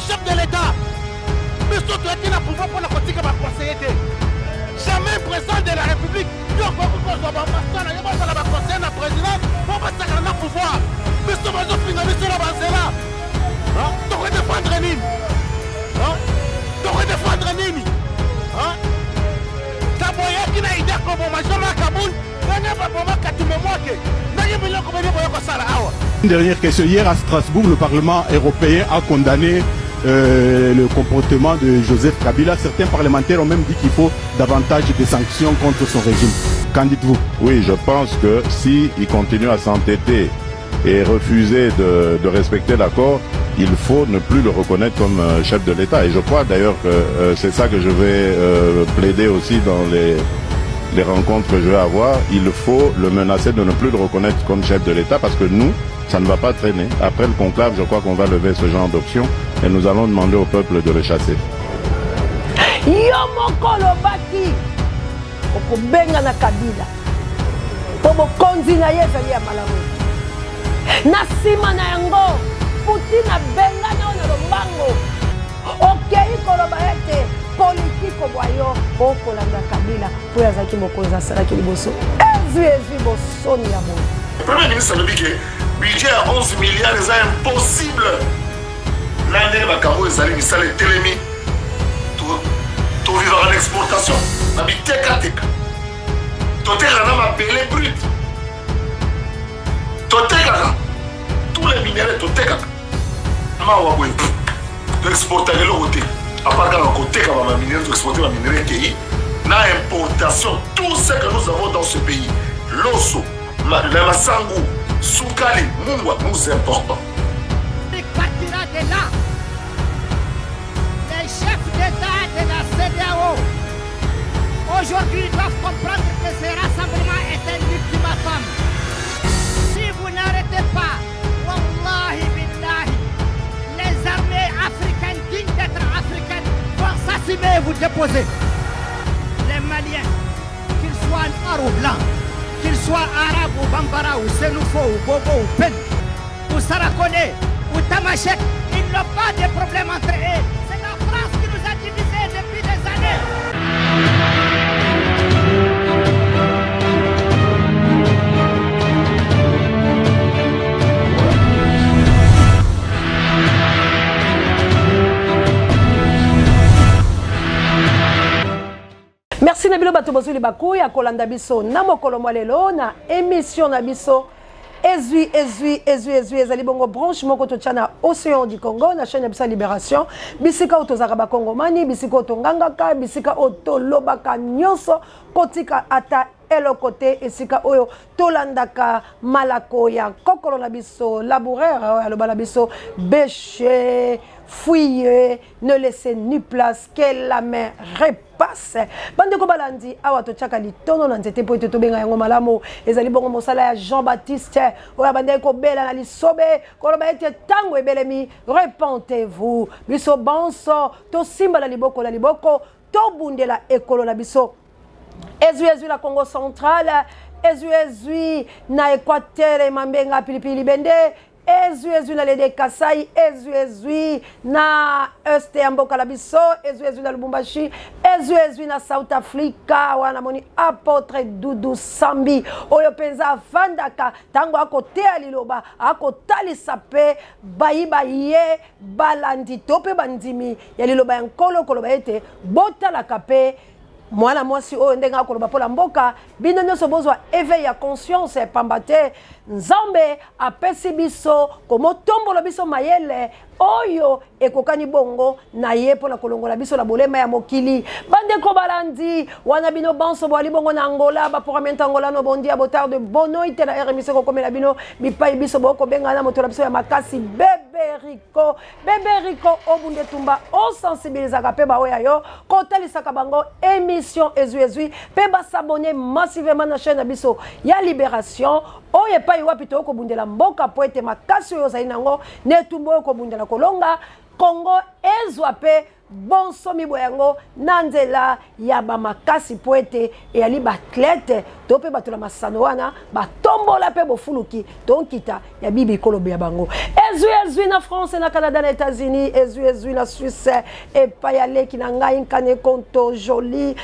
chef de l'État. Mais surtout, il a pouvoir pour la politique à conseiller. Jamais président de la République. Il y a beaucoup de choses à faire. Il y a beaucoup de conseiller la présidence. Pour pas s'accorder le pouvoir. Mais ce que je finalise la base là. Tu aurais défendre Nini. Tu aurais défendre Nini. Tu moyen qui n'a idée comme on major à Kaboul. Une dernière question. Hier à Strasbourg, le Parlement européen a condamné le comportement de Joseph Kabila. Certains parlementaires ont même dit qu'il faut davantage de sanctions contre son régime. Qu'en dites-vous? Oui, je pense que s'il continue à s'entêter et refuser de respecter l'accord, il faut ne plus le reconnaître comme chef de l'État. Et je crois d'ailleurs que c'est ça que je vais plaider aussi dans les rencontres que je vais avoir. Il faut le menacer de ne plus le reconnaître comme chef de l'État parce que nous, ça ne va pas traîner. Après le conclave, je crois qu'on va lever ce genre d'option et nous allons demander au peuple de le chasser. Politique au boyo, au Kolanda Kabila, pour les acquis Mokoza Saraki Liboso. Bosoni à moi. Le Premier ministre a dit que le budget à 11 milliards est impossible. L'année, il y a des salles de télémi. Tu vivre en exportation. Tu habites Tekatek. Tu as appelé brut. Tu as tous les minéraux, tu as exporté le côté. À part quand on côté comme un minerai, exporter un minerai pays, na importation, tout ce que nous avons dans ce pays, l'osso, la masangu, soukali, mungwa, nous importons. Il partira de là. Les chefs d'État de la CEDEAO, aujourd'hui, doivent comprendre que ce rassemblement est un ultimatum. Si vous n'arrêtez pas, wallahi billahi, les armées africaines dignes d'être africaines vont s'assumer et vous déposer. Les Maliens, qu'ils soient noirs ou blancs, qu'ils soient arabes ou bambara ou sénoufo ou bobo ou pen, ou sarakone ou tamashek, ils n'ont pas de problème entre eux. C'est la France qui nous a divisés depuis des années. Merci Nabilo Batobosu Libakuya Kolanda Biso Namo Kolomwalelo na émission na biso Ezui ezali bongo branche moko to tchana Océan du Congo na chaîne Bisa Libération bisika otozaka ba Kongomani bisika otongangaka bisika otolobaka nyonso kotika ata elo côté esika oyo tolandaka malako ya kokolo na biso laboureur aloba na biso bêcher fouiller ne laissez ni place que la main repasse bande ko balandi awa to tchaka litono na nzete po to benga yango malamu ezali bongo mosala ya Jean-Baptiste oya bande ko bela na lisobe ko loba ete tango ebelemi repentez-vous biso bonso to simba la liboko to bundela ekolo na biso Ezui la Congo centrale, Ezui na Équateur Mambenga Pilipili Bende, Ezui na Lede Kasai, Ezui na Este Amboka Labiso, Ezui na Lubumbashi, Ezui na South Africa, wana moni apôtre Doudou Sambi, oyo penza fandaka, tango akote aliloba, akotali sape, bayi balandi tope bandimi, yaliloba yankolo koloba ete, bota la kape, mwana mwasi oyo ndenga koloba pola mboka bino nyonso bozwa éveil ya conscience pambate nzambe apesi biso komo tombola biso mayele oyo ekokani bongo na ye pona kolongola biso la bolema ya mokili bande ko balandi wana bino banso bwali bongo na Angola ba programme Angola no bondi ya botar de bono itela RMC ko komela bino bipai biso boko benga na moto la biso ya makasi bebe Rico obunde tumba o sensibiliser ka pe ba oya yo ko talisaka bango émission Ezui pe ba s'abonner massivement na chaîne biso ya Libération oye pa iwa pito ko bundela mboka po ete makasi yo zainango ne tumbo ko bundela kolonga Congo ezwa pe bonsomi boyango nanzela ya bamakasi poete et ali batlete to pe batula masano wana batombola pe bofuluki tonkita ya bibi kolobe ya bango ezui na France na Canada na États-Unis ezui na Suisse et pa ya leki na ngai nkane konto joli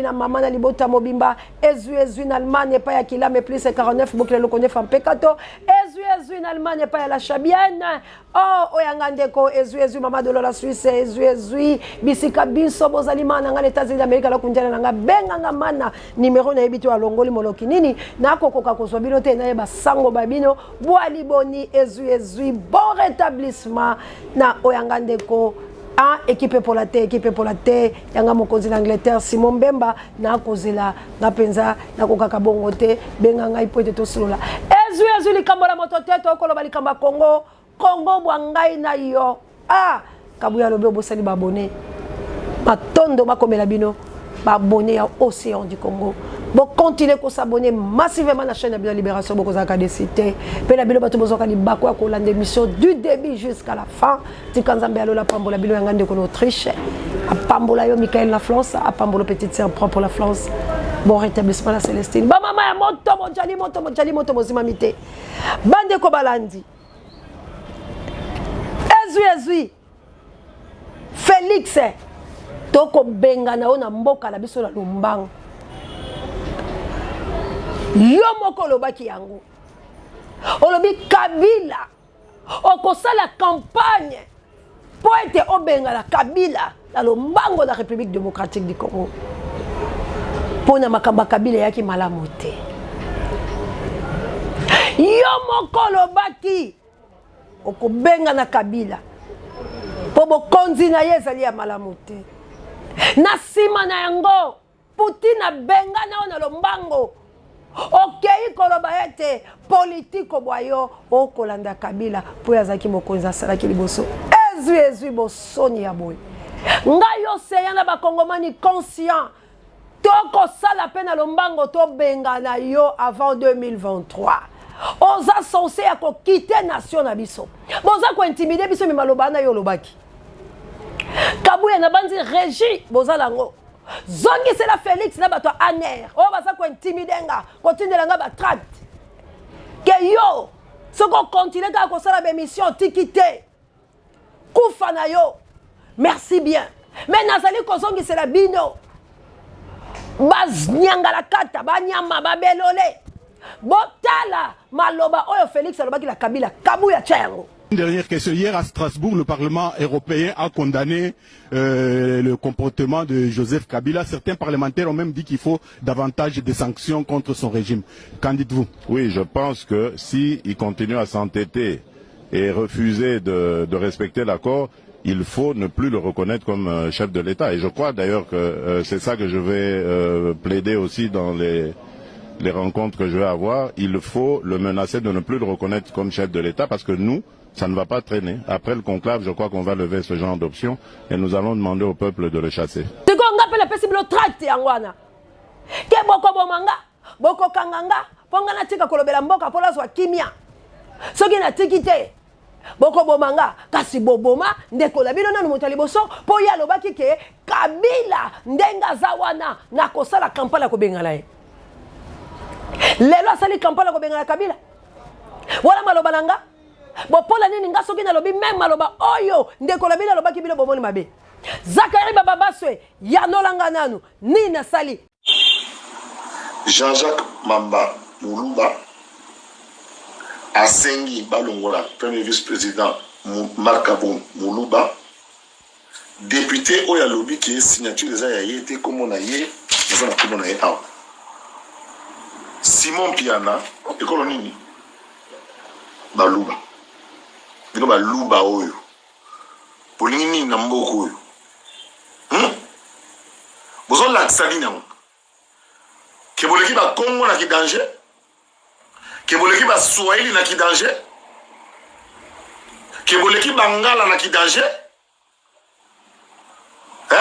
na mama na libota mobimba ezui na Allemagne pa ya kilame plus 49 bokile lokone fam pekato ezui na Allemagne pa ya la chabienne oh oyangandeko ezui mama de la Suisse ezui bisika biso bozalimana nga États-Unis d'Amérique la kunjana nga benga nga mana numéro na ebito alongoli moloki nini nakokoka kozwa bino te na yeba sango babino bwali boni ezui bon rétablissement na oyangandeko équipe pour la terre yanga mokonzi na Angleterre Simon Bemba na kozela na penza na kokaka bongo te benga ngai poete to solola ezui likambo la moto te to koloba likamba Congo bwa ngai na yo kabuya lobe obosali babone batondo bakomela bino babone ya Océan du Congo bo continuer ko s'abonner massivement la chaîne de la Libération boko zaka de cité pe la bilo bato bozoka libako ya kolanda émission du début jusqu'à la fin tikanzambe alola pambola bilo ya ngande ko l'Autriche apambola yo Michael la France apambola petite sœur propre pour la France bon rétablissement la Célestine ba mama ya moto mozima mité bande ko balandi ezui Félix toko benga na ona mboka na biso na Lumbango yo moko lobaki yango olobi Kabila okosala campagne po ete obenga la Kabila na Lumbango na République démocratique du Congo pona makamba Kabila yaki malamu te yo moko lobaki okobenga na Kabila po bokonzi na ye ezali ya malamu te na nsima na yango Poutine abenga na ona Lumbango okei koloba ete politike obwayo okolanda Kabila po yazaki mokonzi asalaki liboso ezui bosoni ya boye ngai oseya na bakongomani conscient tokosala pe na Lumbango tobenga na yo avant 2023 oza censé ya kokite nation na biso boza ko intimider biso mi maloba na yo lobaki Kabuya na bandi régie boza lango zongi c'est la Félix na bato aner o baza ko intimider nga continuer nga ba tract ke yo soko continuer ka ko sala ba mission tikite kufa na yo merci bien mais nazali ko zongi c'est la bino baz nyanga la kata ba nyama ba belole botala maloba oyo Félix alobaki la Kabila Kabuya chango. Une dernière question. Hier à Strasbourg, le Parlement européen a condamné le comportement de Joseph Kabila. Certains parlementaires ont même dit qu'il faut davantage de sanctions contre son régime. Qu'en dites-vous? Oui, je pense que s'il continue à s'entêter et refuser de respecter l'accord, il faut ne plus le reconnaître comme chef de l'État. Et je crois d'ailleurs que c'est ça que je vais plaider aussi dans les rencontres que je vais avoir. Il faut le menacer de ne plus le reconnaître comme chef de l'État parce que nous, ça ne va pas traîner. Après le conclave, je crois qu'on va lever ce genre d'option et nous allons demander au peuple de le chasser. Boko bomanga kasi boboma ndeko la bino nanu motali boso po ya lobaki ke Kabila ndenga zawana na kosala kampala ko bengala ye lelo asali kampala ko bengala Kabila wala maloba nanga bopola nini nga soki na lobi même maloba oyo ndeko la bino lobaki bino bomoni mabe Zakari baba baswe ya nolanga nanu ni na sali Jean-Jacques Mamba Moulouba Asengi Balongola, premier vice-président Marc Abou Moulouba, député Oya Lobby qui est signature des Ayaïté comme on a yé, Simon Piana, et Colonini Balouba. Bino Balouba Oyo. Polini Namboko Oyo. Vous avez l'accès à que vous l'équipe à Congo n'a qui danger. Que vous l'équipe à Swahili n'a qui danger. Que vous l'équipe à Ngala n'a qui danger. Hein?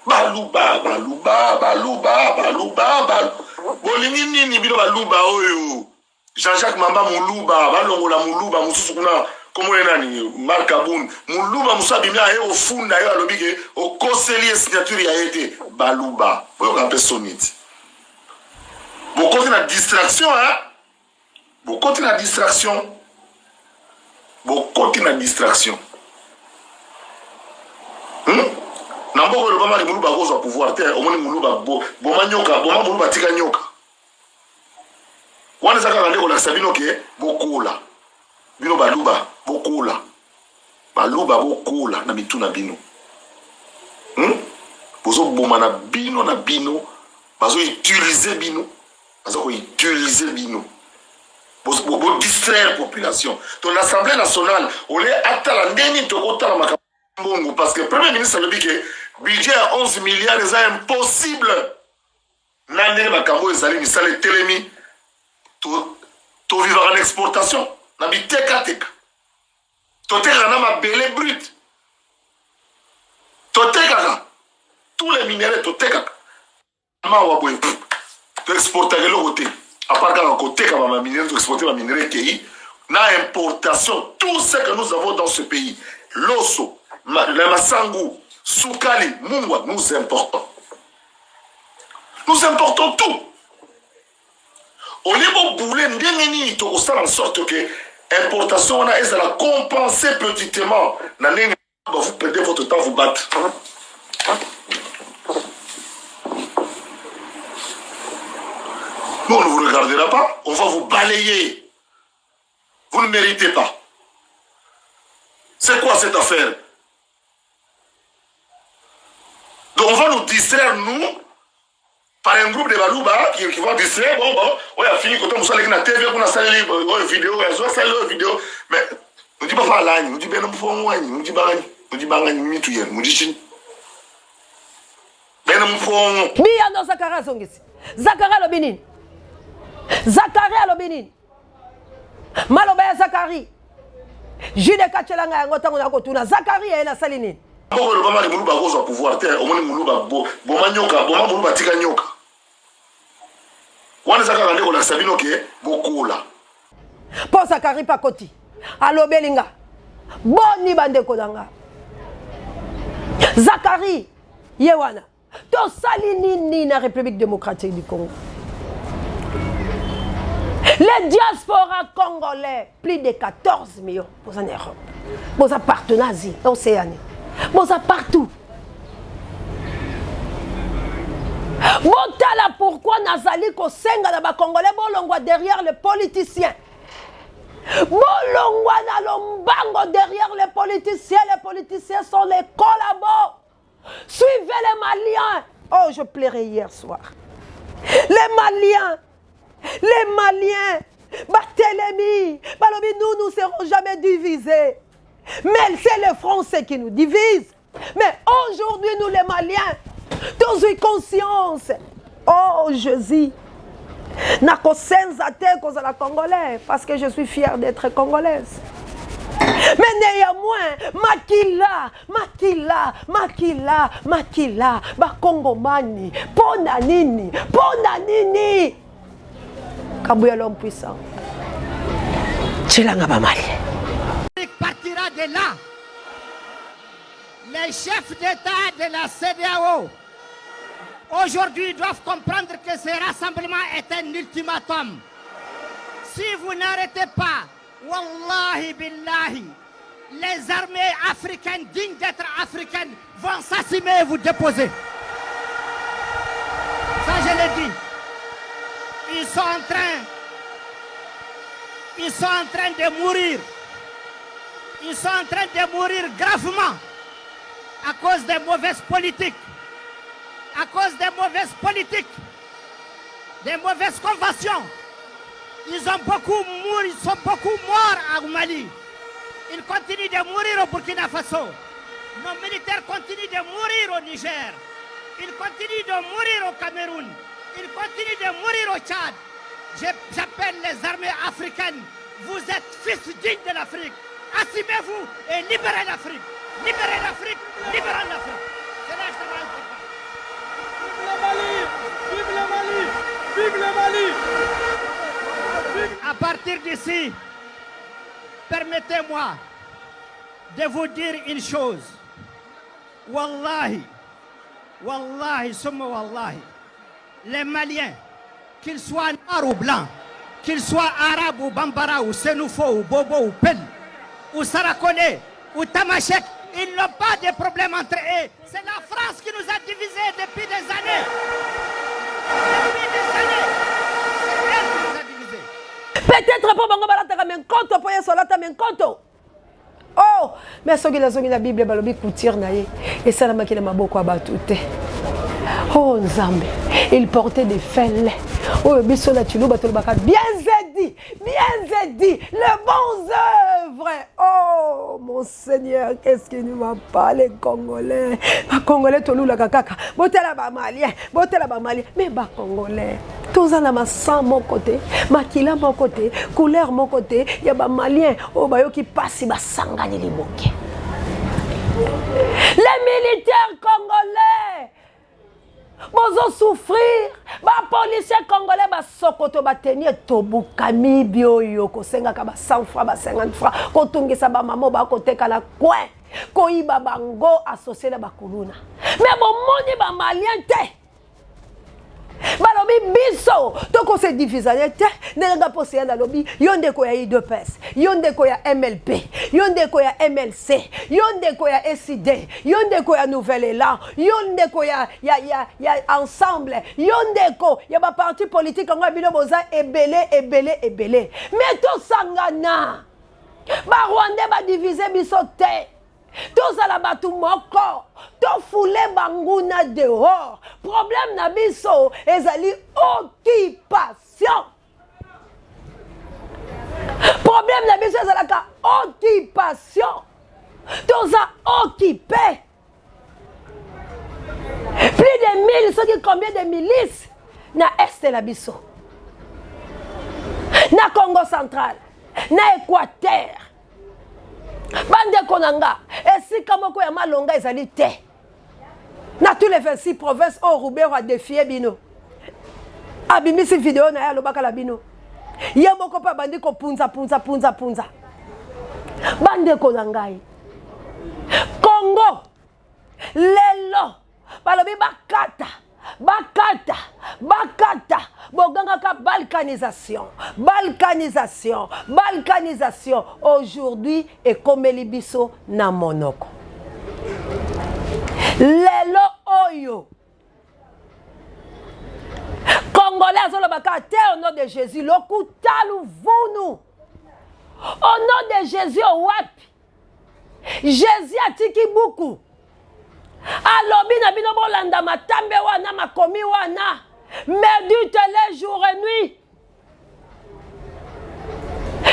Balouba. Bolingi ni bino balouba oyo. Jean-Jacques Mamba Moulouba, Balongola Moulouba, Moussoukuna, Comment est Marc Aboun, Moulouba Moussa Bimia et au fond d'ailleurs le big au conseiller signature il a été Balouba. Vous voyez un peu sonite. Beaucoup de distraction, hein? Beaucoup de distraction. Beaucoup de distraction. Nambo le bama de Moulouba Rose au pouvoir terre, au moins Moulouba Boma Nyoka, Boma Moulouba Tika Nyoka. Wana zaka rande kola sabino ke bokola. Bino baluba bokola. Baluba bokola na mituna bino. Bozo boma na bino, bazo utiliser bino. Bazo utiliser bino. Bozo distraire la population. Donc l'Assemblée nationale, on est atala ndeni to otala makambongo parce que le premier ministre a dit que budget à 11 milliards c'est impossible. Nande makambo ezali misale telemi. Tu vivras en exportation. Nabi teka teka. Tu teka na ma belé brut. Tu teka. Tous les minéraux tu teka. Ma wabwe. Tu exportes le côté. À part quand on teka ma minéraux, tu exportes ma minéraux pays. Na importation, tout ce que nous avons dans ce pays, l'osso, le masangu, soukali, mungwa, nous importons. Nous importons tout. Au niveau boulet, ndengeni to osala en sorte que importation na eza la compenser petitement. Naneni vous perdez votre temps vous battre. Nous on ne vous regardera pas, on va vous balayer. Vous ne méritez pas. C'est quoi cette affaire? Donc on va nous distraire nous par un groupe de Balouba qui va distraire, bon, on a fini quand on s'est allé à la TV, on a salé les vidéos, on a salé les vidéos, mais on dit pas faire l'âne, on dit bien non pour moi, on dit bangani, on dit bangani, mitouyen, on dit chin. Ben non pour. Biya no Zakara Zongisi, Zakara Lobinin, Zakari Lobinin, Malobaya Zakari, Jude Kachelanga, Ngotango Kotuna, Zakari et la Saline. Beaucoup de mamans de Moulouba Rose au pouvoir terre, au moins Moulouba Boma Nyoka, Boma Moulouba Tika Nyoka. Wana zaka rande kola sabino ke bokola. Po Zakari Pakoti, alo Belinga, boni bande kodanga. Zakari, Yewana, to Salinini na République démocratique du Congo. Les diasporas congolais, plus de 14 millions, pour en Europe, pour partout en Asie, en Océanie. Bon, ça partout. Montala pourquoi Nazali Kosenga na Congolais bolongwa derrière les politiciens. Bolongwa na lombango derrière les politiciens sont les collabos. Suivez les Maliens. Oh, je plairais hier soir. Les Maliens, Barthélemy, nous ne serons jamais divisés. Mais c'est les Français qui nous divisent. Mais aujourd'hui, nous les Maliens, dans une conscience. Oh, Jésus. La Congolais, parce que je suis fière d'être congolaise. Mais néanmoins, Makila, Bakongomani, Ponanini. Kabouya l'homme puissant. Tchilanga Malien. Partira de là. Les chefs d'État de la CEDEAO aujourd'hui doivent comprendre que ce rassemblement est un ultimatum. Si vous n'arrêtez pas, wallahi billahi, les armées africaines dignes d'être africaines vont s'assumer et vous déposer. Ça je l'ai dit. Ils sont en train de mourir. Ils sont en train de mourir gravement à cause des mauvaises politiques. À cause des mauvaises politiques, des mauvaises conventions. Ils sont beaucoup morts au Mali. Ils continuent de mourir au Burkina Faso. Nos militaires continuent de mourir au Niger. Ils continuent de mourir au Cameroun. Ils continuent de mourir au Tchad. J'appelle les armées africaines. Vous êtes fils dignes de l'Afrique. Assumez-vous et libérez l'Afrique. Libérez l'Afrique. Libérez l'Afrique. C'est là que je te rends. Vive le Mali! Vive le Mali! À partir d'ici, permettez-moi de vous dire une chose. Wallahi, wallahi, summa wallahi, les Maliens, qu'ils soient noirs ou blancs, qu'ils soient arabes ou bambara ou sénoufo ou bobo ou pel, ou sarakone ou tamashek, ils n'ont pas de problème entre eux. C'est la France qui nous a divisés depuis des années. Depuis des années. C'est elle qui nous a divisés. Peut-être pour bango balataka men konto pour yesolata men konto. Oh, mais soki la Bible balobi couture na ye et ça la makile maboko abatute. Oh Nzambe, il portait des fêles. Oh biso na tulu batolo baka bien zedi, les bons œuvres. Oh mon Seigneur, qu'est-ce qui nous va pas les Congolais? Les Congolais tolu la kaka. Botela ba malien, mais ba Congolais. Tous en ma sang mon côté, makila mon côté, couleur mon côté, y a ba malien oh ba yo qui passe ba sangani liboke. Les militaires congolais bozo souffrir, ba policiers congolais ba sokoto ba tenir tobukami bioyo ko senga ka ba 100 francs ba 50 francs ko tungisa ba mamo ba ko teka la coin ko iba bango associé na ba kuluna. Mais bon moni ba malien te. Balobi biso toko se diviser te nenga posé na lobi yonde ko ya IDPS yonde ko ya MLP yonde ko ya MLC yonde ko ya SID yonde ko ya Nouvel Élan yonde ko ya ensemble yonde ko ya ba parti politique ngo bino boza ebele mais to sangana ba Rwanda ba diviser biso te. Tous à la batu moko, to foule banguna dehors. Problème na biso, ezali occupation. Problème na biso ezalaka occupation. Tous à occuper. Plus de 1000, ce qui combien de milices na est la biso. Na Congo central, na Équateur. Bande konanga, et si kamoko ya malonga ezali te. Na tous les 26 provinces au Roubaix a défié bino. Abimisi vidéo na ya lobaka la bino. Ye moko pa bandi ko punza. Bande konanga. Congo. Lelo. Balobi bakata. Boganga ka balkanisation. Aujourd'hui, et comme libiso na monoko. Lelo oyo. Congolais zolo bakate au nom de Jésus. Lokutalu vunu. Au nom de Jésus wapi. Jésus atiki beaucoup. Alobi na bino bolanda matambe wana makomi wana. Médite-les jour et nuit.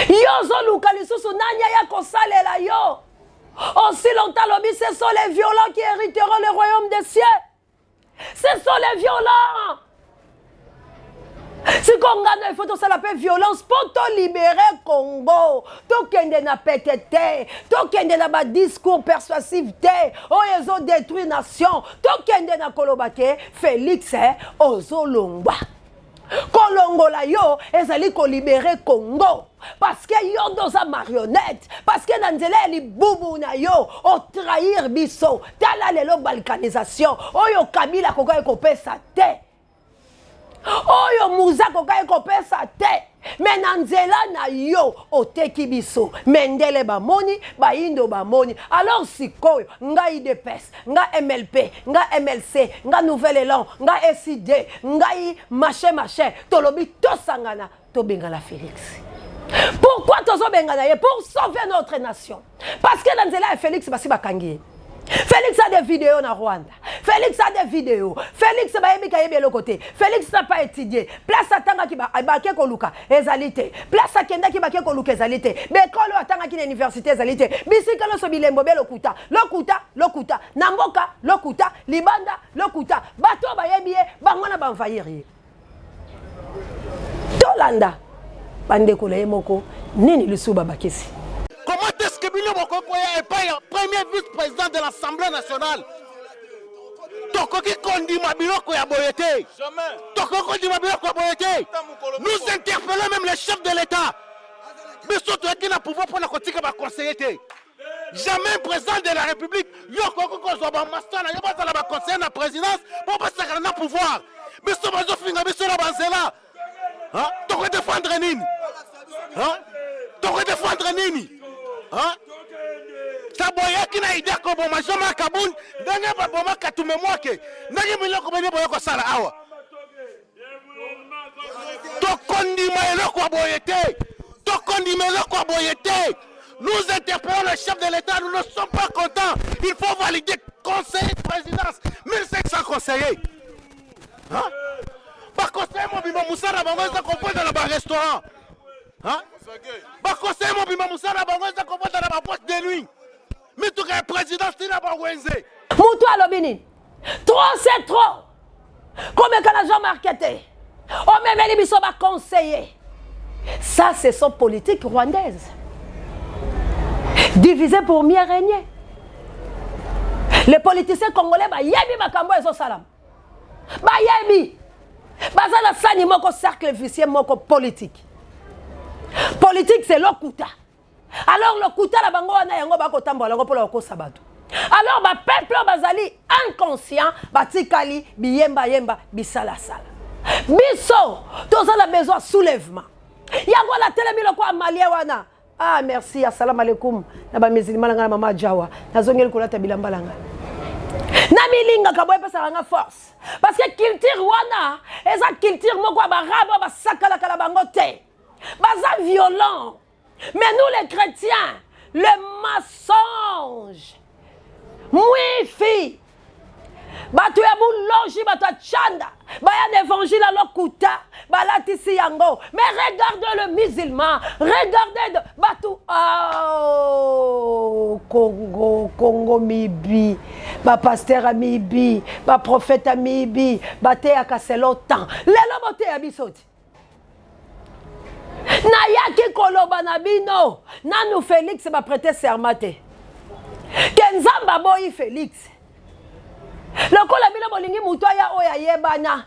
Yo zo luka lisusu nanya ya kosalela yo. Aussi longtemps lobi, ce sont les violents qui hériteront le royaume des cieux. Ce sont les violents. Si Congana il faut tout ça la paix violence pour te libérer Congo. To kende na pétété, to kende na ba discours persuasif té. Oh ils ont détruit nation. To kende na kolobake Félix ozo longwa. Kolongola yo ezali ko libérer Congo. Parce que yo dans sa marionnette, parce que nanzela li bubu na yo o trahir biso. Tala lelo balkanisation. Oh yo Kabila koka ko pesa té. Oyo muza koka ekopesa te. Mais nanzela na yo oteki biso. Mendele ba moni, ba indo ba moni. Alors sikoyo, nga IDPS, nga MLP, nga MLC, nga Nouvel Élan, nga SID, nga machin, tolobi tosangana, to bengala Félix. Pourquoi tozo bengana ye? Pour sauver notre nation. Parce que nanzela Félix basi bakangi. Félix a des vidéos en Rwanda. Félix a des vidéos. Félix a des côté. Félix n'a pas étudié. Place à Tanga qui va à Koluka, ezalité. Place à Kenda qui va à Koluka, ezalité. Mais quand le Tanga qui est université, ezalité. Bisika no sobilembo be lokuta. Namboka, lokuta. Libanda, lokuta. Bato bayebie, bangona banfayiri. Tolanda. Bande kole moko, nini lusuba bakisi. Comment est-ce que Bilio Mokokoya est pas le premier vice-président de l'Assemblée nationale? Tokoki kondi mabiloko ya boyete. Tokoko kondi mabiloko ya boyete. Nous interpellons même les chefs de l'État. Mais surtout qui n'a pouvoir pour la critique ma conseiller. Jamais président de la République, yo koko ko zo ba masala, yo ba la conseiller na présidence, pour pas ça na pouvoir. Mais ce bazo finga mais sur la banzela. Hein? Tu veux défendre Nini? Hein? Tu veux défendre Nini? Hein? Ça boya qui n'a idée ko bon majoma kabun, ndenge ba boma katume mwake. Ndenge miloko bene boya ko sala awa. Nous interpellons le chef de l'État, nous ne sommes pas contents. Il faut valider conseil de présidence. 1500 conseillers. Hein? Par conseiller, mon bima moussara, ça comprend dans le restaurant. Hein? Par conseiller, mon bima moussara, ça comprend dans la boîte de nuit. Mais tout le président, c'est la Wenze. Moutou Alobini. Trop, c'est trop. Combien qu'on a déjà marketé? On même les bisous va conseiller. Ça, c'est son politique rwandaise. Divisé pour mieux régner. Les politiciens congolais, bah yebi makambo ezo salam. Bah yebi. Bah ça la sani moko cercle vicieux moko politique. Politique c'est l'okuta. Alors l'okuta la bango wana yango ba kotambola ngo pola ko sabatu. Alors bah peuple bazali inconscient, batikali biyemba yemba bisala sala. Biso, tous on a besoin de soulèvement. Yango la télé lo kwa malien wana. Ah merci, assalamu alaikum. Na ba musulman nga mama Jawa. Nazongeli ko lata bilamba langa. Na milinga kaboye pesa nga force. Parce que culture wana, eza culture moko ba rabo ba sakala kala bango te. Baza violent. Mais nous les chrétiens, le mensonge. Mwifi. Batu ya mulonji batu chanda. Baya évangile à l'okuta. Balatisi yango. Mais regardez le musulman. Regardez batu. Oh, Congo mibi. Ba pasteur a mibi. Ba prophète a mibi. Bate ya kaselo temps. Lelo bote ya bisoti. Na yaki koloba na bino. Nanu Félix ba prêter serment. Kenzamba boyi Félix. Le ko la bino bolingi muto ya oya yebana.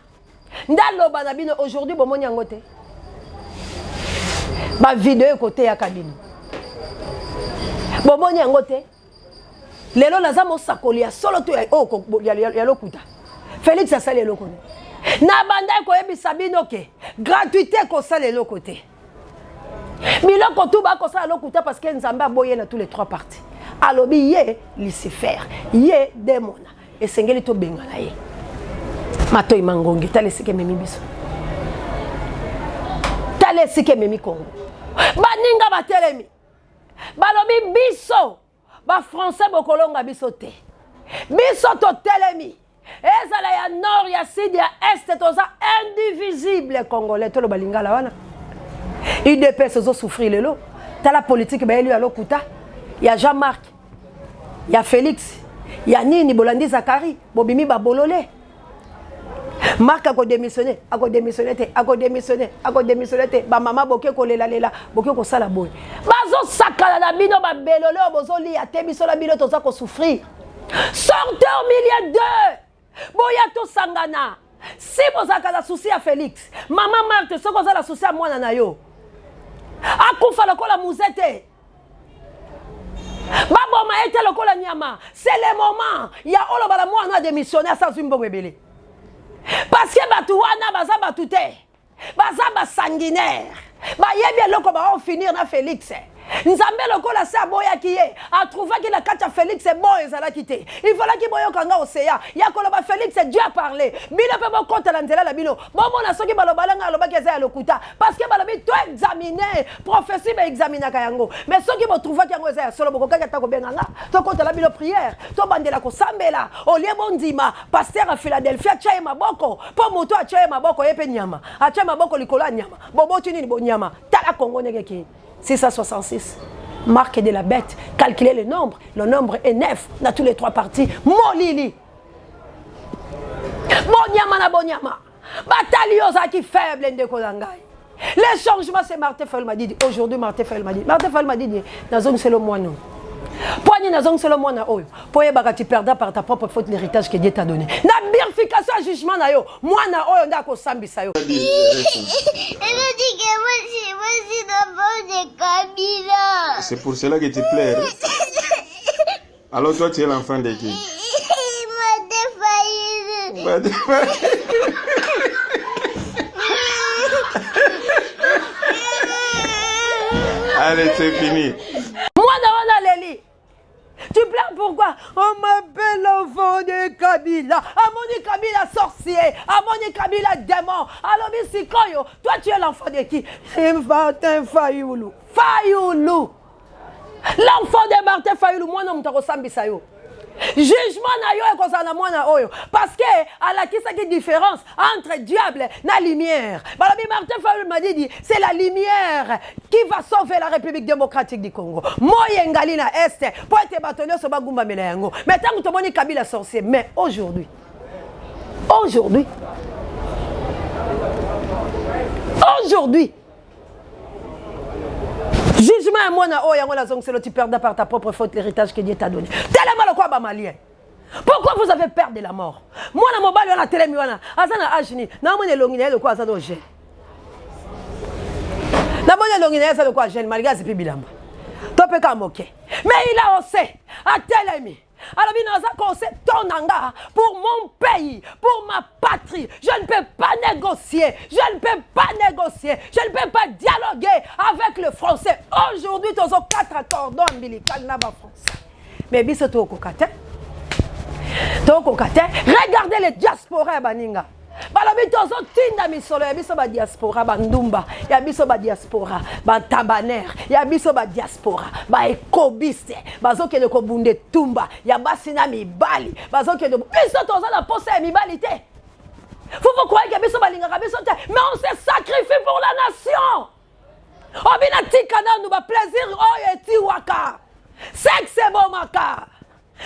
Ndalo bana bino aujourd'hui bomoni yango te. Ba vidéo côté ya kabino. Bomoni yango te. Lelo naza mo sakoli ya solo to ya lokuta. Félix asali lokone. Na banda ko yebisa bino ke gratuité ko sala lokote. Biloko tout ba ko sala lokuta parce que Nzamba boye na tous les trois parties. Alobi ye Lucifer, ye démona. Et sengeli to bengala ye. Mato imangongi tale sike memi biso. Tale sike memi Congo. Baninga batelemi. Balobi biso. Ba français bokolonga biso te. Biso to telemi. Ezala ya nord ya sud ya est toza indivisible congolais to lo balingala wana. UDPS zo souffrir lelo. Tala politique ba elu ya lokuta. Ya Jean-Marc. Ya Félix. Ya nini Bolandi Zakari, bobimi ba bololé. Marc a démissionné, ba maman boké ko lela boké ko sala boy. Bazo sakala na bino ba belolé bozoli ya tebiso la bino toza ko souffrir. Sortez au milieu d'eux. Boya to sangana. Si bozaka la souci à Félix, maman Marthe soko za la souci à mwana na yo. Akufa lokola muzete. Baboma ete lokola nyama. C'est le moment. Il y a olobala mwana démissionnaire sans une bonne ébélé. Parce que batu wana baza batute. Baza ba sanguinaire. Ba yebi loko ba on finir na Félix. Nzambe lokola sa boya kiye a trouvé que la kacha Félix est bon ezala kité. Il fallait qu'il boyo kanga océan. Ya koloba Félix Dieu a parlé. Bino pe bo compte la nzela la bino. Bomo na soki balobala nga loba keza ya lokuta parce que balobi to examiner prophétie ba examiner kayango. Mais soki bo trouvé que yango ezala solo boko kaka ta ko benganga. To compte la bino prière. To bandela ko sambela. Olie bondima pasteur à Philadelphie chaye maboko. Po moto a chaye maboko yepe nyama. A chaye maboko likola nyama. Bobo tini bo nyama. Tala Congo ngeki. 666. Marque de la bête. Calculez le nombre. Le nombre est 9 dans tous les trois parties. Molili. Bonyama na bonyama. Batalio qui faible de Kolangai. Les changements, c'est Martin Fayol m'a dit. Aujourd'hui, Martin Fayol m'a dit. Martin Fayol m'a dit, dans une seule mois, non. Poignée nazong solo mwana oyo. Poye baka tu perdras par ta propre faute l'héritage que Dieu t'a donné. Na bifurcation à jugement na yo. Mwana oyo ndako sambisa yo. Elle a dit que moi je d'abord de Kabila. C'est pour cela que tu pleures. Alors toi tu es l'enfant de qui? Il m'a défailli. Allez, c'est fini. Moi, on a Leli. Tu pleures pourquoi? On m'appelle l'enfant de Kabila. Amoni Kabila sorcier. Amoni Kabila démon. Alors, Bissikoyo, toi, tu es l'enfant de qui? Martin Fayoulou. Fayoulou. L'enfant de Martin Fayoulou. Moi, non, je suis Sayo. Jugement na yo ekozana mwana oyo parce que à la qui différence entre diable na lumière. Balobi Martin Fayoulou m'a dit c'est la lumière qui va sauver la République démocratique du Congo. Moye ngali na est pour être bâtonnier so bagumba melengo. Mais tant que tomoni Kabila sorcier mais aujourd'hui jugement à moi, tu perds par ta propre faute l'héritage que Dieu t'a donné. Tellement le quoi, malien. Pourquoi vous avez peur de la mort? Moi, na mobile, on a télé, on a azana ajni. Na mone longine le quoi azana oje. Na mone longine ça le quoi jeune malgré c'est bilamba. Topé ka moqué. Mais il a osé à télémi. Alors, ton anga pour mon pays, pour ma patrie. Je ne peux pas négocier. Je ne peux pas dialoguer avec le français. Aujourd'hui, tu as 4 cordons ombilicaux dans le français. Mais biso to kokate. Regardez les diasporas baninga. Balobi tozo tinda misolo ya biso ba diaspora bandumba ya biso ba diaspora ba tabaner ya biso ba diaspora ba ekobiste bazoke de kobunde tumba ya basina mibali bazoke de biso tozo la poste ya mibali te. Vous croyez que biso balinga biso te, mais on s'est sacrifié pour la nation. Obina tikana nous ba plaisir oyo etiwaka. Sexe bomaka.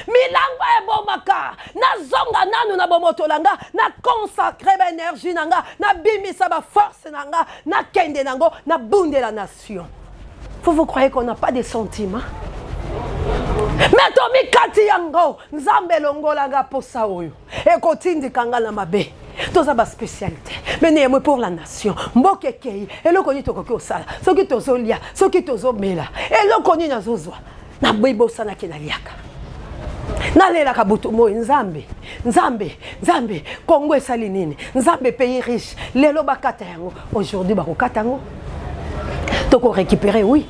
Milanga e bomaka na zonga nanu na bomotolanga na consacrer l'énergie nanga na bimisa ba force nanga na kende nango na bunde la nation. Vous croyez qu'on n'a pas de sentiments? Mais tomi kati yango nzambe longolanga posa oyo e kotindi kanga na mabe toza ba spécialité mais néanmoins pour la nation mboke kei eloko ni tokoki osala soki tozolia soki tozomela eloko ni nazozwa na boibosa na kinaliaka. Nalela kabutu mo Nzambe Congo esali nini Nzambe pays riche lelo bakata yango aujourd'hui bakokata yango toko récupérer oui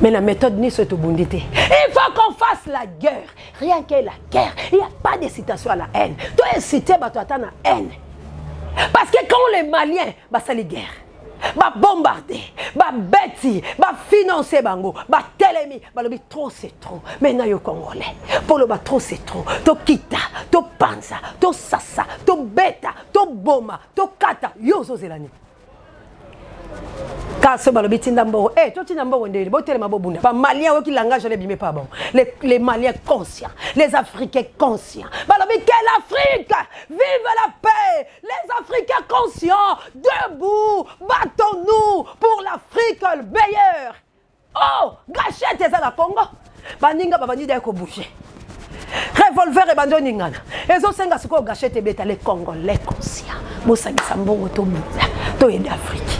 mais la méthode ni se tobundite. Il faut qu'on fasse la guerre, rien que la guerre. Il n'y a pas de citation à la haine. Tu es cité tu attends la haine parce que quand les Maliens ça les guerre ba bombarder, ba bêti, ba financer bango, ba télémi, ba lobi trop c'est trop. Maintenant yo congolais, pour le ba trop c'est trop. To kita, to panza, to sasa, to beta, to boma, to kata, yo zo zelani. Kaso ba lobi tindambo, to tindambo ndeli, bo téléma bo bunda. Ba Maliens qui langage ne bimé pas bon. Les Maliens conscients, les Africains conscients. Ba lobi quelle Afrique? Vive la paix! Les Africains conscients, debout, battons-nous pour l'Afrique meilleure. Oh, gâchette est à la Congo. Baninga babani d'eko bouger. Revolver et bandoni ngana. Ezo senga suko gâchette beta les Congolais conscients. Bosangi sambongo to buza. To yede Afrique.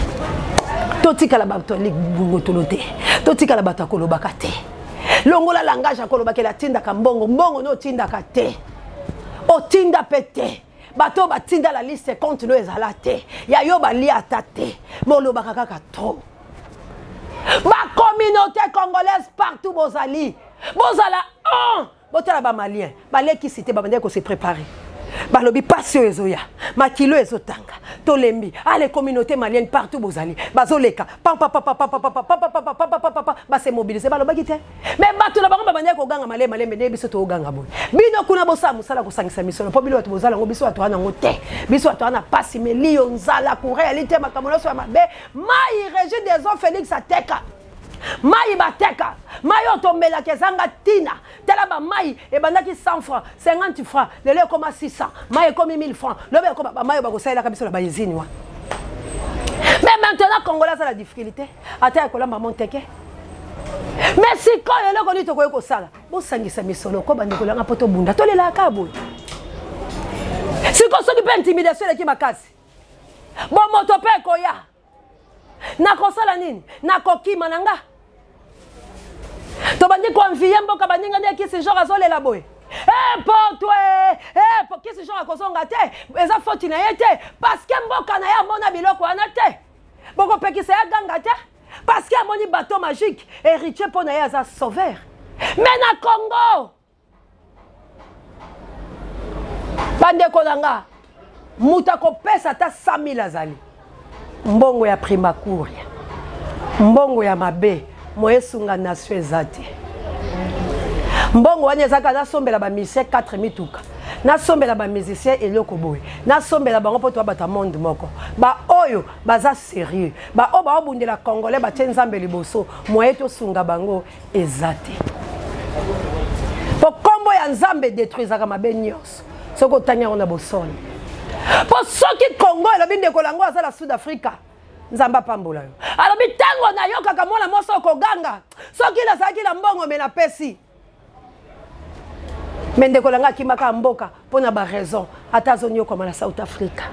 To tika la bato li bungo tolote. To tika la bato kolobaka te. Longola langage akolobaka la tinda ka mbongo, mbongo no tinda ka te. O tinda pete. Bato batinda la liste contre nous ezalate. Ya yo bali atate. Molo bakaka trop. Ma communauté congolaise partout bozali. Bozala botala ba malien. Balé qui cité babande ko se préparer. Balobi passion ezoya. Makilo ezotanga. Tolembi. Les communautés maliennes partout bozali. Bazoleka. Ba se mobiliser baloba kite. Mais bato na bango babande ko ganga malé mene biso to ganga bon. Bino kuna bosa musala ko sangisa misolo. Po bilo to bozala ngo biso to ana ngote. Biso to ana pasi me lion nzala ko réalité makamolo so mabe. Mai régime des hommes Félix Ateka. Mai bateka, mai otombela kezanga tina, tela ba mai e bandaki 100 francs, 50 francs, lelo comme 600, mai comme 1000 francs, lelo comme ba mai ba ko saela kabiso ba yezini wa. Mais maintenant Congolais a la difficulté, ata kolamba monteke. Mais si quand il y a le to ko sala, bo sangisa misolo ko bandeko langa poto bunda to lela ka boy. Si ko so ki pe intimidation ki makasi. Bo moto pe ko ya. Na ko sala nini? Na ko ki mananga. To bandi ko envier mboka bandinga ne ki ce genre azole la boy. Pour toi, pour qui ce genre ko songa te, eza faute na yete parce que mboka na ya mona biloko ana te. Boko pe ki se ganga te. Parce qu'il y a mon bateau magique, héritier pour naïa za sauveur. Mais na Congo, bande kolanga, mutako pesa ta 100 000 azali. Mbongo ya primacour, mbongo ya mabe, moyesunga nation ezate. Mbongo wane zaka na sombela ba musicien 4 mituka. Na sombela ba musicien eloko boy. Na sombela bango poto bata monde moko. Ba oyo baza sérieux. Ba o ba obundela congolais ba tenzambe liboso. Moyeto sunga bango ezate. Po kombo ya nzambe détruisaka mabe nyos. Soko tanya ona bosone. Po soki Congo elobi ndeko lango azala Sud Africa. Nzamba pambola yo. Alobi tango na yo kaka mona moso ko ganga. Soki la saki la mbongo mena pesi. Mende kolanga kimaka mboka pona ba raison atazonyo comme la South Africa.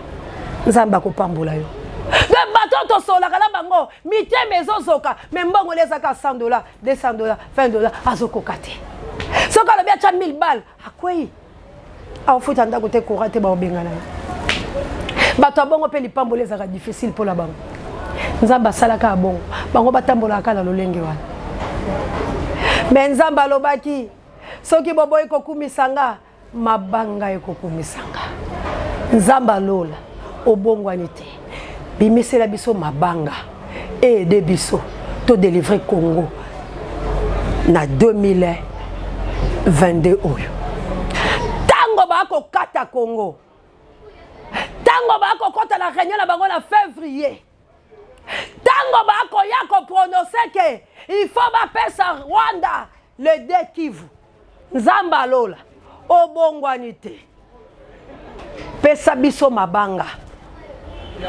Nzamba ko pambola yo. Le bateau to sola kala bango mité maison zoka mais mbongo lezaka $100, $200, $20 azoko kate. Soka le bia 1000 balles akwei. A futa ndako te korate ba obengana. Bato bongo pe lipambo lezaka difficile pour la bango. Nzamba salaka bongo bango batambola kala lolenge wana. Mais nzamba lobaki soki bobo ekokumisanga mabanga ekokumisanga. Nzamba lola obongwani te. Bimisela biso mabanga et de biso to délivrer Congo na 2022 oyo. Tango ba ko kata Congo. Tango ba ko kota la réunion na bango na février. Tango ba ko ya ko prononcer que il faut ba pesa Rwanda le 2 Kivu. Nzamba lola obongwani te. Pesa biso mabanga.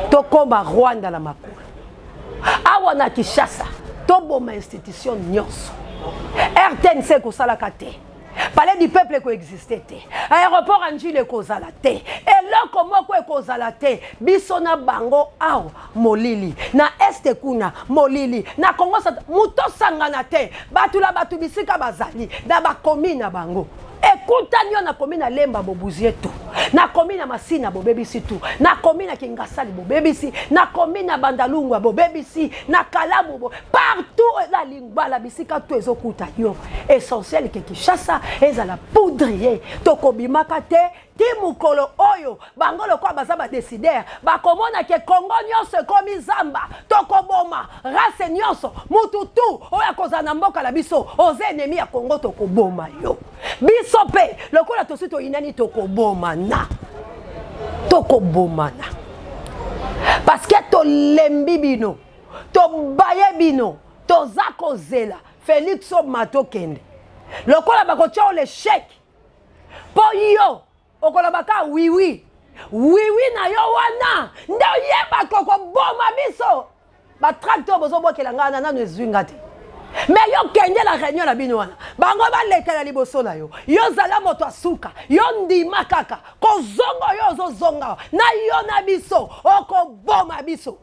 Tokomba Rwanda la makula. Awa na Kinshasa, toboma institution nyonso. RTNC ko sala kate. Palais du peuple ko existé te. Aéroport Anjile ko zala te. Eloko moko ko zala te. Biso na bango awa molili. Na este kuna molili. Na Congo sa muto sangana te. Batu la batu bisika bazali. Da ba komina bango. Écoute, na komina lemba bobuzieto. Na komina masina bobebisi tu. Na komina kingasali bobebisi. Na komina bandalungwa bobebisi. Na kalamu bo. Partout la lingua la bisika tu ezokuta yo. Essentiel ke Kinshasa ezala poudrier. Tokobimaka te. Timukolo oyo. Bangolo kwa bazaba décider. Bakomona ke Congo nyonso komi zamba. Tokoboma. Race nyonso. Mututu. Oya kozana mboka la biso. Oze ennemi ya Congo tokoboma yo. Biso pe. Lokola tosito inani tokoboma na. Tokoboma na. Parce que to lembi bino. To baye bino. To zako zela. Félix Mato kende. Lokola bakotia le chèque. Po yo. Okola baka oui na yo wana ndo yeba koko boma biso ba tracteur bozo bokela ngana na nezwinga te mais yo kende la réunion la bino wana bango ba lekela liboso na yo zala moto asuka yo ndima kaka ko zongo yo zo zonga na yo na biso oko boma biso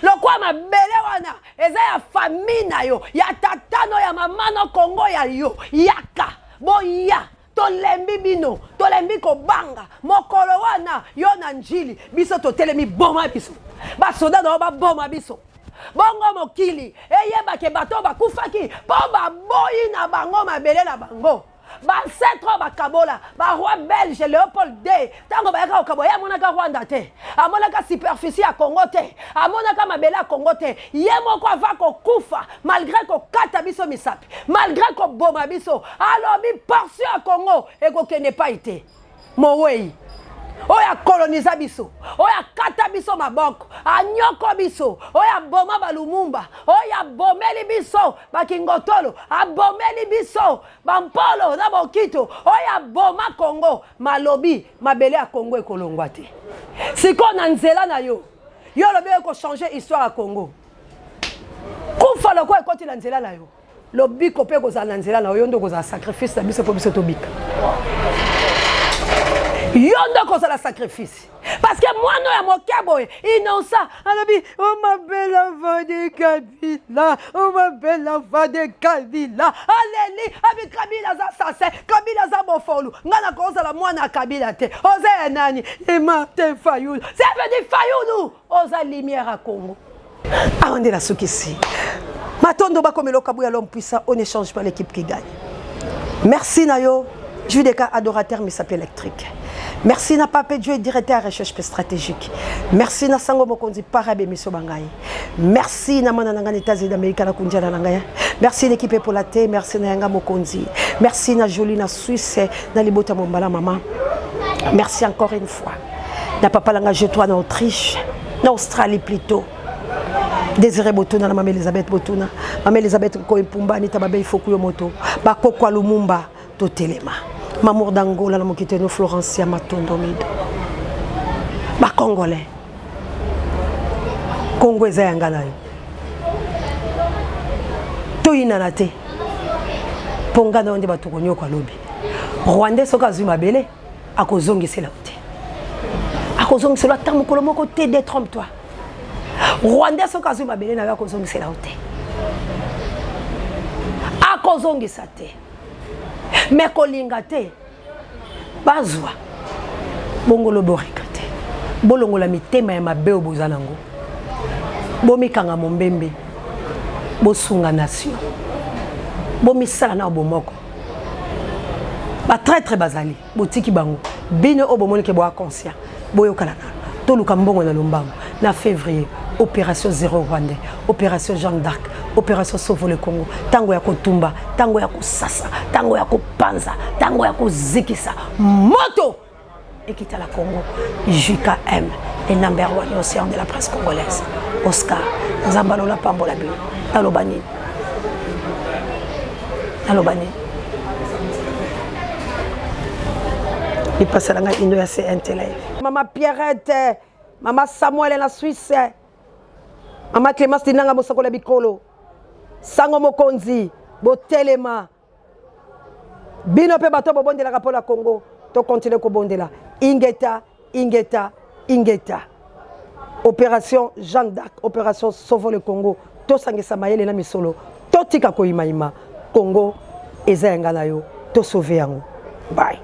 lokwa mabele wana eza ya famille na yo ya tatano ya mama no Congo ya yo yaka boya to lembi bino, to lembi ko banga, mokolo wana, yo na njili, biso to telemi boma biso. Ba soda no ba boma biso. Bongo mokili, eyeba ke bato ba kufaki, po ba boyi na bango mabele na bango. Ba ancêtre ba kabola, ba roi belge Léopold II, tango ba yaka okaboya monaka Rwanda te. Amonaka superficie à Congo te. Amonaka mabele à Congo te. Yemo ko va ko kufa malgré ko kata biso misapi, malgré ko boma biso. Alors bi portion à Congo et ko kene pas été. Mowei. Oya koloniza biso, oya kata biso maboko, anyoko biso, oya boma balumumba, oya bomeli biso, bakingotolo, abomeli biso, bampolo na bokito, oya boma Congo, malobi, mabele a Congo e kolongwa te. Siko na nzela na yo, yo lobi ko changer histoire à Congo. Kufa loko e koti na nzela na yo. le biko pe kozala nzela na yondo kozala sacrifice na biso po biso to bika yondo kozala sacrifice parce que moi no ya mokabo innocent alobi oh ma belle enfant de Kabila oh ma belle enfant de Kabila aleli abi Kabila za sase Kabila za bofolu ngana kozala mwana Kabila te oza nani et Martin Fayulu c'est venu Fayulu oza lumière à Congo avant de la soukisi matondo ba comme le kabou ya l'homme puissant on n'échange pas l'équipe qui gagne merci Nayo je suis des cas adorateurs mais ça peut électrique. Merci na Pape Dieu directeur à recherche stratégique. Merci na Sango Mokonzi Parabe Miso Bangaye. Merci na Manananga États-Unis d'Amérique na Kunjana Langaya. Merci l'équipe pour la thé, merci na Yanga Mokonzi. Merci na Jolie na Suisse na Libota Mombala maman. Merci encore une fois. Na Papa Langa je toi na Autriche, na Australie plutôt. Désiré Botuna na Maman Elisabeth Botuna. Maman Elisabeth Koempumba ni tababe Ifokuyo Moto. Ba Kokwa Lumumba to Telema. Mamour d'Angola, la mokite no Florencia Matondo Mido. Ba Congolais. Congo eza yangana yo. To inanate. Ponga na onde batukonyo kwa lobi. Rwandais soka zuma bele akozongisela uti. Akozongisela tamukolo moko te détrompe-toi. Rwandais soka zuma bele na akozongisela uti. Akozongisa te. Mais kolinga te bazwa bongolo borika te bolongola mitema ya mabe obozanango bomikanga mombembe bosunga nation bomisala na obomoko ba traître bazali botiki bango bino obomonike bo conscient boyokala na toluka mbongo na lombango na février opération zéro Rwandais opération Jeanne d'Arc opération Sauve le Congo tango ya kotumba tango ya kusasa tango ya kupanza tango ya kuzikisa moto et quitte la Congo JKM le number 1 océan de la presse congolaise Oscar Zambalola Pambola Bio Alobani il passe la indo ya CNTL Maman Pierrette Maman Samuel la Suisse Maman Clémence Dinanga Mosakola Bikolo Sango Mokonzi Botelema Bino pe bato bobondela ka pola Congo to continuer ko bondela Ingeta opération Jeanne d'Arc opération Sauve le Congo to sangisa mayele na misolo to tika ko imaima Congo eza yanga na yo to sauver yango bye.